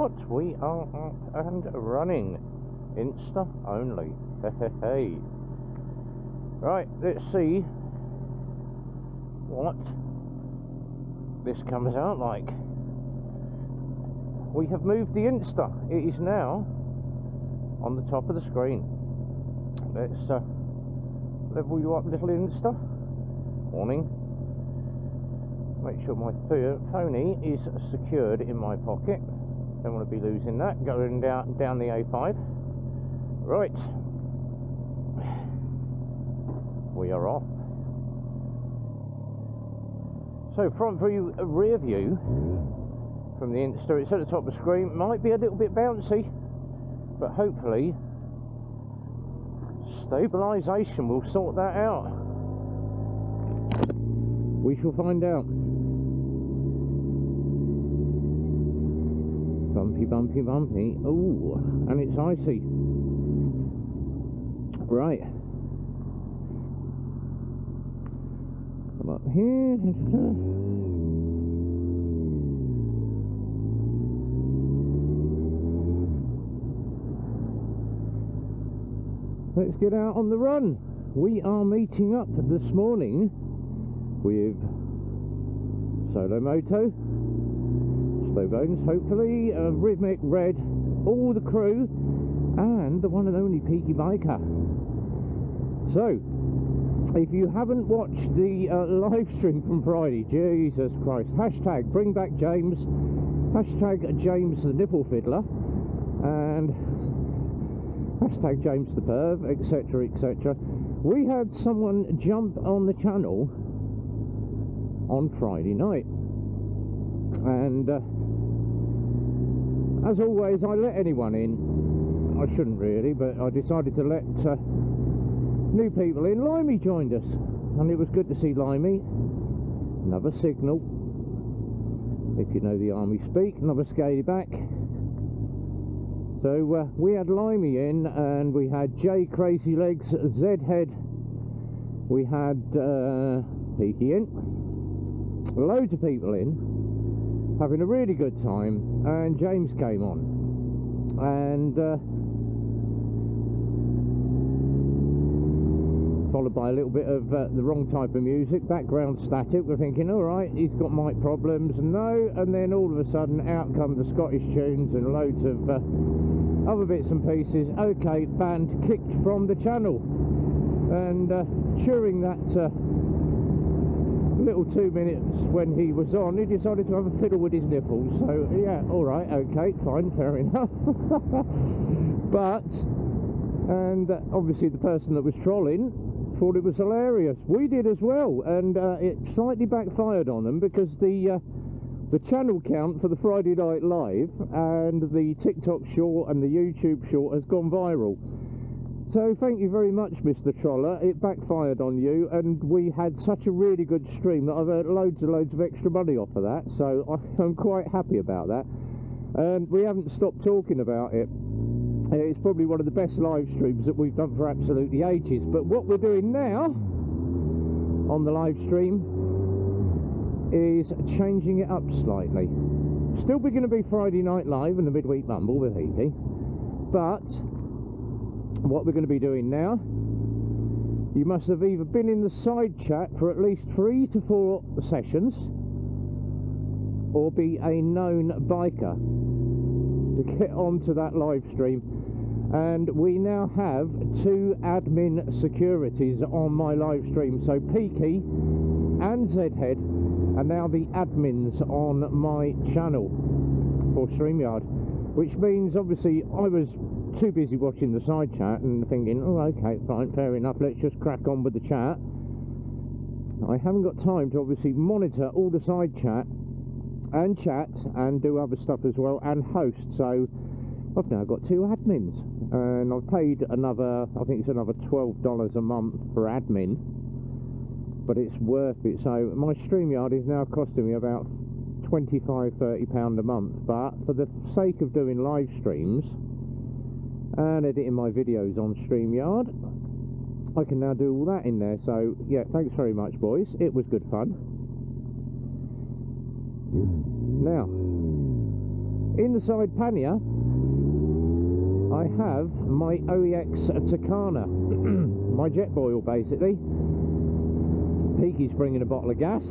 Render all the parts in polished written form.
what? We are up and running. Insta only. Hey. Right, let's see what this comes out like. We have moved the Insta. It is now on the top of the screen. Let's level you up, little Insta. Warning. Make sure my phony is secured in my pocket. Don't want to be losing that. Going down the A5. Right. We are off. So front view, rear view from the Insta. It's at the top of the screen. Might be a little bit bouncy, but hopefully stabilisation will sort that out. We shall find out. Bumpy, bumpy, bumpy. Oh, and it's icy. Right. Come up here. Let's get out on the run. We are meeting up this morning with Solo Moto, Slow Bones, hopefully, Rhythmic Red, all the crew, and the one and only Peaky Biker. So, if you haven't watched the live stream from Friday, Jesus Christ, hashtag bring back James, hashtag James the Nipple Fiddler, and hashtag James the Perv, etc, etc. We had someone jump on the channel on Friday night, and as always, I let anyone in. I shouldn't really, but I decided to let new people in. Limey joined us, and it was good to see Limey. Another signal, if you know the army speak, another scaly back. So we had Limey in, and we had J Crazy Legs, Z Head, we had Peaky in, loads of people in, having a really good time, and James came on, and followed by a little bit of the wrong type of music, background static. We're thinking, alright, he's got mic problems, no, and then all of a sudden out come the Scottish tunes and loads of other bits and pieces. Okay, band kicked from the channel, and during that little 2 minutes when he was on, he decided to have a fiddle with his nipples. So yeah, alright, okay, fine, fair enough. But, and obviously the person that was trolling thought it was hilarious. We did as well, and it slightly backfired on them, because the channel count for the Friday Night Live and the TikTok short and the YouTube short has gone viral. So thank you very much, Mr. Troller. It backfired on you, and we had such a really good stream that I've earned loads and loads of extra money off of that, so I'm quite happy about that. And we haven't stopped talking about it. It's probably one of the best live streams that we've done for absolutely ages. But what we're doing now on the live stream is changing it up slightly. Still going to be Friday Night Live and the Midweek Mumble with Peaky, but what we're going to be doing now, you must have either been in the side chat for at least 3 to 4 sessions, or be a known biker to get onto that live stream. And we now have 2 admin securities on my live stream, so Peaky and Zhead are now the admins on my channel for StreamYard, which means obviously I was too busy watching the side chat and thinking, oh okay, fine, fair enough, let's just crack on with the chat. I haven't got time to obviously monitor all the side chat and chat and do other stuff as well and host, so I've now got 2 admins, and I've paid another, I think it's another $12 a month for admin, but it's worth it. So my StreamYard is now costing me about £25–30 a month, but for the sake of doing live streams and editing my videos on StreamYard, I can now do all that in there. So yeah, thanks very much, boys, it was good fun. Now, In the side pannier, I have my OEX Tucana, my Jetboil basically. Peaky's bringing a bottle of gas,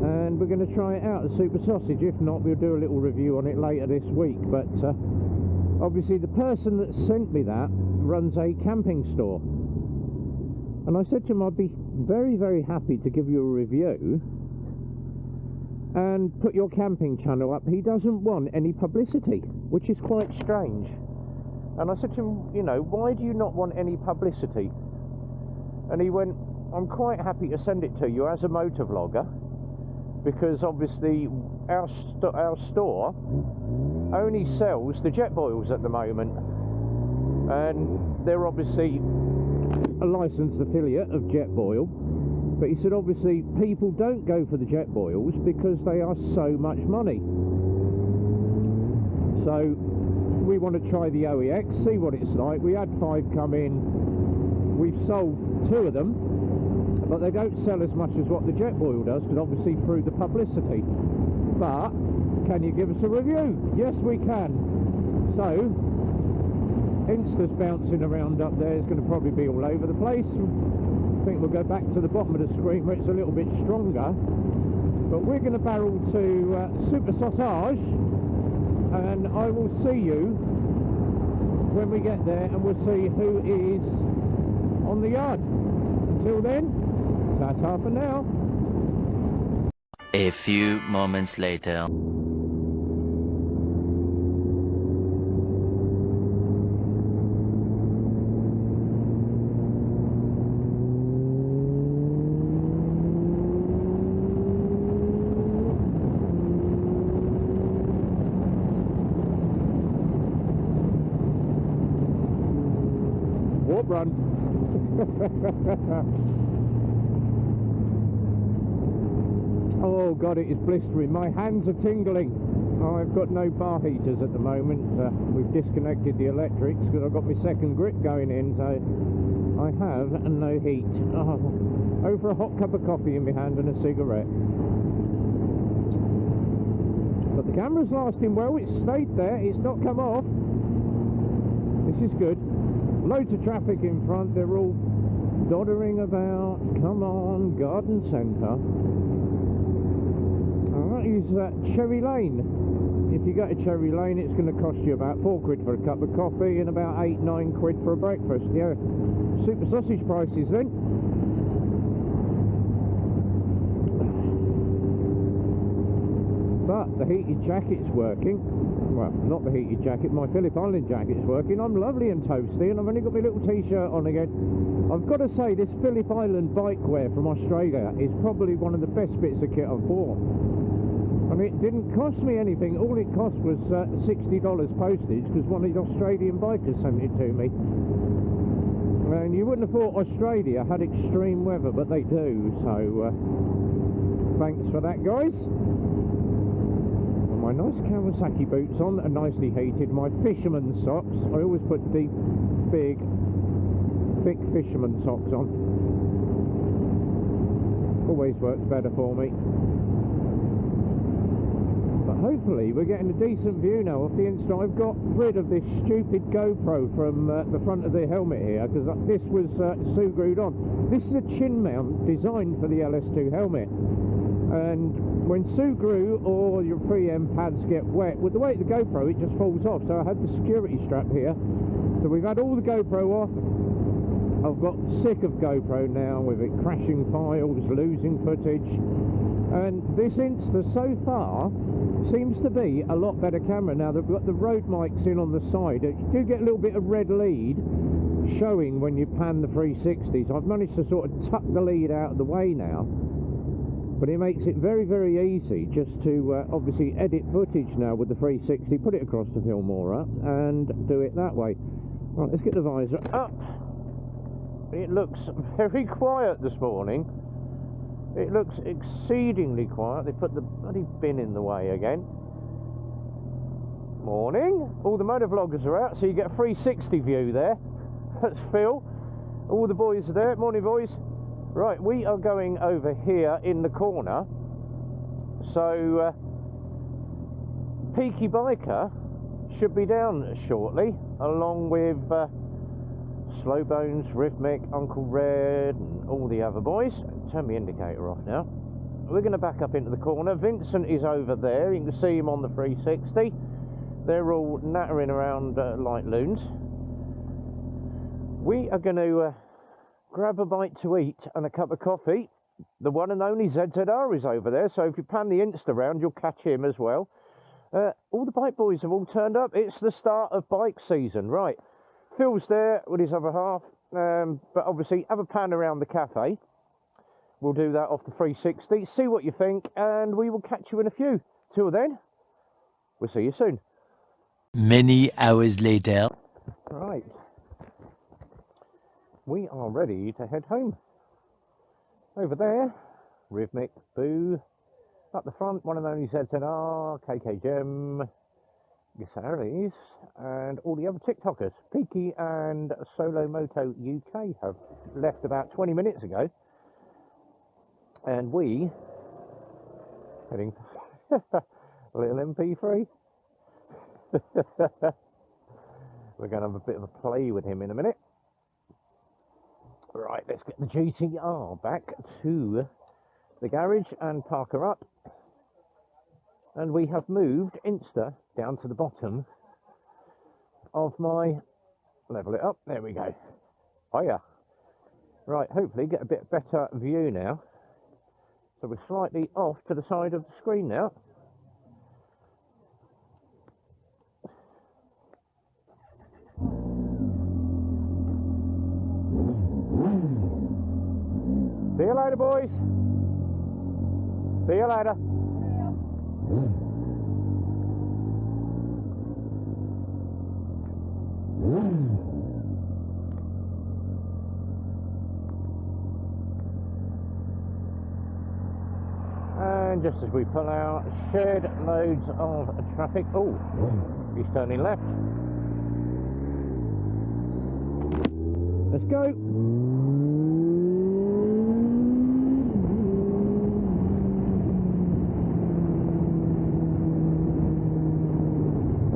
and we're going to try it out at Super Sausage. If not, we'll do a little review on it later this week. But obviously the person that sent me that runs a camping store, and I said to him I'd be very, very happy to give you a review and put your camping channel up. He doesn't want any publicity, which is quite strange. And I said to him, you know, why do you not want any publicity? And he went, I'm quite happy to send it to you as a motor vlogger, because obviously our store only sells the Jetboils at the moment, and they're obviously a licensed affiliate of Jetboil. But he said obviously people don't go for the Jetboils because they are so much money. So we want to try the OEX, see what it's like. We had 5 come in, we've sold 2 of them, but they don't sell as much as what the Jetboil does, because obviously through the publicity. But can you give us a review? Yes, we can. So Insta's bouncing around up there. It's going to probably be all over the place. I think we'll go back to the bottom of the screen where it's a little bit stronger, but we're going to barrel to Super Sausage, and I will see you when we get there, and we'll see who is on the yard. Until then, ta-ta for now. A few moments later. Warp run. Oh god, it is blistering. My hands are tingling. I've got no bar heaters at the moment. We've disconnected the electrics because I've got my second grip going in, so I have no heat. Oh, over a hot cup of coffee in my hand and a cigarette. But the camera's lasting well. It's stayed there. It's not come off. This is good. Loads of traffic in front. They're all doddering about. Come on, garden centre. That is Cherry Lane. If you go to Cherry Lane, it's going to cost you about £4 for a cup of coffee and about £8-9 for a breakfast. Yeah, Super Sausage prices then. But the heated jacket's working. Well, not the heated jacket, my Phillip Island jacket's working. I'm lovely and toasty, and I've only got my little t-shirt on again. I've got to say, this Phillip Island bike wear from Australia is probably one of the best bits of kit I've bought. And it didn't cost me anything. All it cost was $60 postage, because one of the Australian bikers sent it to me. And you wouldn't have thought Australia had extreme weather, but they do. So thanks for that, guys. My nice Kawasaki boots on, are nicely heated. My fisherman socks, I always put deep, big, thick fisherman socks on. Always works better for me. But hopefully we're getting a decent view now of the Insta. I've got rid of this stupid GoPro from the front of the helmet here, because this was Sugrued on. This is a chin mount designed for the LS2 helmet. And when Sugru or your 3M pads get wet, with the weight of the GoPro, it just falls off. So I had the security strap here. So we've had all the GoPro off. I've got sick of GoPro now, with it crashing files, losing footage. And this Insta so far seems to be a lot better camera. Now they've got the Rode mics in on the side. You do get a little bit of red lead showing when you pan the 360s. I've managed to sort of tuck the lead out of the way now. But it makes it very, very easy just to obviously edit footage now with the 360, put it across to Filmora and do it that way. Right, let's get the visor up. It looks very quiet this morning. It looks exceedingly quiet. They put the bloody bin in the way again. Morning. All the motovloggers are out, so you get a 360 view there. That's Phil. All the boys are there. Morning, boys. Right, we are going over here in the corner, so Peaky Biker should be down shortly, along with Slow Bones, Rhythmic, Uncle Red, and all the other boys. Turn the indicator off now. We're going to back up into the corner. Vincent is over there. You can see him on the 360. They're all nattering around like loons. We are going to grab a bite to eat and a cup of coffee. The one and only ZZR is over there, so if you pan the Insta round, you'll catch him as well. All the bike boys have all turned up. It's the start of bike season, right? Phil's there with his other half, but obviously have a pan around the cafe. We'll do that off the 360, see what you think, and we will catch you in a few. Till then, we'll see you soon. Many hours later. Right. We are ready to head home. Over there, Rhythmic, Boo. Up the front, one and only ZZR, KK Gem, Gasaris, and all the other TikTokers. Peaky and Solo Moto UK have left about 20 minutes ago. And we, heading little MP3. We're going to have a bit of a play with him in a minute. Right, let's get the GTR back to the garage and park her up. And we have moved Insta down to the bottom of my, level it up, there we go. Hiya. Right, hopefully get a bit better view now. So we're slightly off to the side of the screen now. See you later, boys. See you later. And just as we pull out, shed loads of traffic. Oh, he's turning left. Let's go.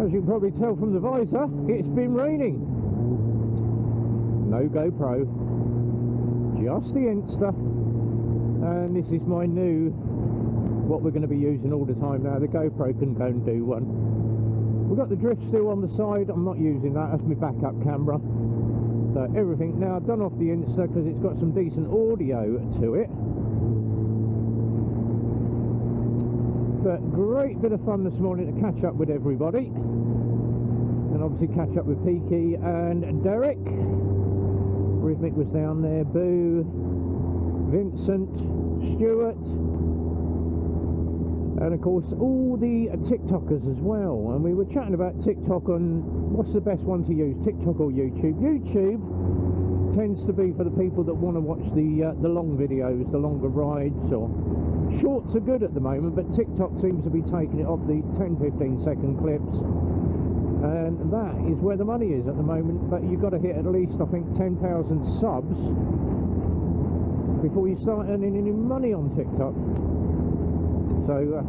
As you can probably tell from the visor, it's been raining. No GoPro, just the Insta. And this is my new, what we're going to be using all the time now. The GoPro can go and do one. We've got the drift still on the side. I'm not using that, that's my backup camera. So everything now done off the Insta because it's got some decent audio to it. But great bit of fun this morning to catch up with everybody. And obviously catch up with Peaky and Derek. Rhythmic was down there, Boo, Vincent, Stuart, and of course all the TikTokers as well. And we were chatting about TikTok and what's the best one to use, TikTok or YouTube. YouTube tends to be for the people that want to watch the long videos, the longer rides, or shorts are good at the moment, but TikTok seems to be taking it off the 10-15 second clips, and that is where the money is at the moment. But you've got to hit at least, I think, 10,000 subs before you start earning any money on TikTok. So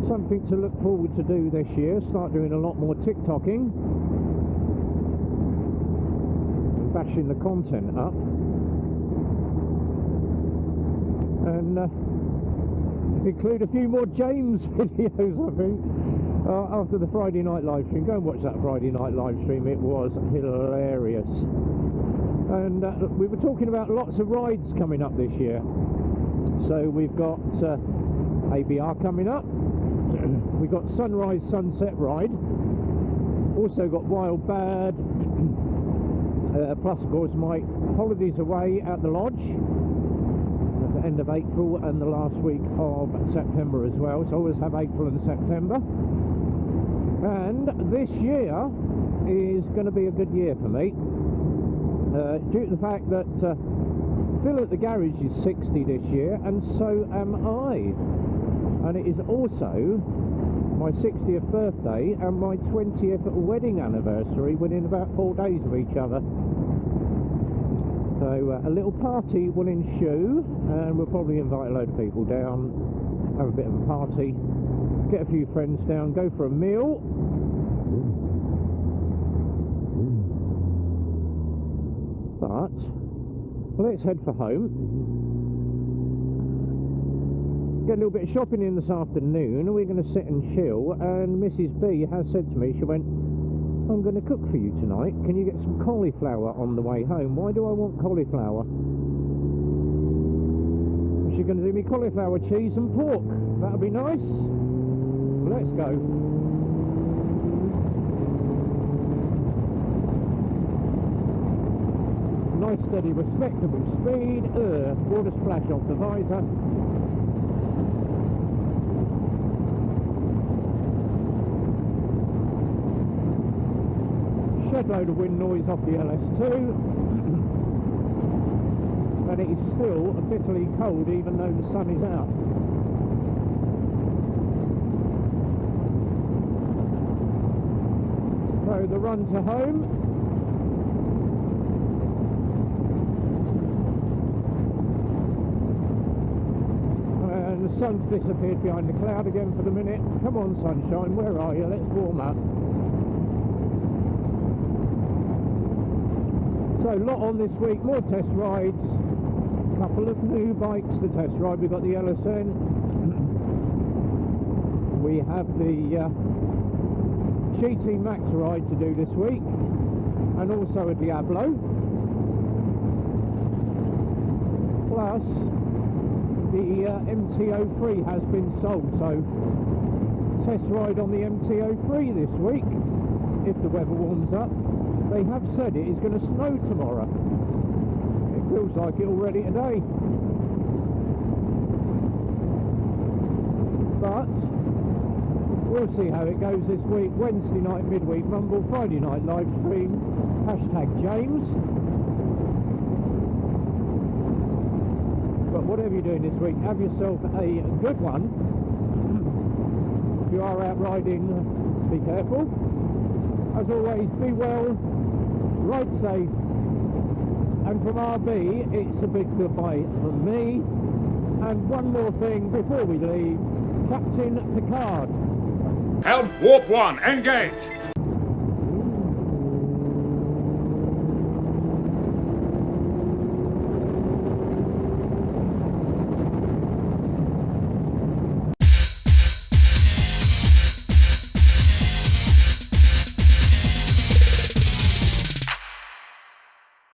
something to look forward to do this year, start doing a lot more TikToking, bashing the content up, and include a few more James videos, I think, after the Friday night live stream. Go and watch that Friday night live stream, it was hilarious. And we were talking about lots of rides coming up this year. So we've got ABR coming up, we've got Sunrise Sunset Ride, also got Wild Bad, plus of course my holidays away at the lodge at the end of April and the last week of September as well. So I always have April and September. And this year is going to be a good year for me, due to the fact that Phil at the garage is 60 this year, and so am I. And it is also my 60th birthday and my 20th wedding anniversary within about 4 days of each other. So a little party will ensue, and we'll probably invite a load of people down, have a bit of a party, get a few friends down, go for a meal. But let's head for home. Get a little bit of shopping in this afternoon. We're going to sit and chill, and Mrs. B has said to me, she went, I'm going to cook for you tonight. Can you get some cauliflower on the way home? Why do I want cauliflower? She's going to do me cauliflower, cheese and pork. That'll be nice. Let's go. Nice, steady, respectable speed. Water splash off the visor. Shed load of wind noise off the LS2. And it is still bitterly cold even though the sun is out. So the run to home. And the sun's disappeared behind the cloud again for the minute. Come on, sunshine, where are you? Let's warm up. So a lot on this week, more test rides, a couple of new bikes to test ride. We've got the LSN, we have the GT Max ride to do this week, and also a Diablo, plus the MT-03 has been sold, so test ride on the MT-03 this week, if the weather warms up. They have said it is going to snow tomorrow. It feels like it already today. But we'll see how it goes this week. Wednesday night midweek rumble, Friday night live stream, #James. But whatever you're doing this week, have yourself a good one. If you are out riding, be careful. As always, be well, ride safe, and from RB, it's a big goodbye from me. And one more thing before we leave, Captain Picard. Helm Warp 1, engage!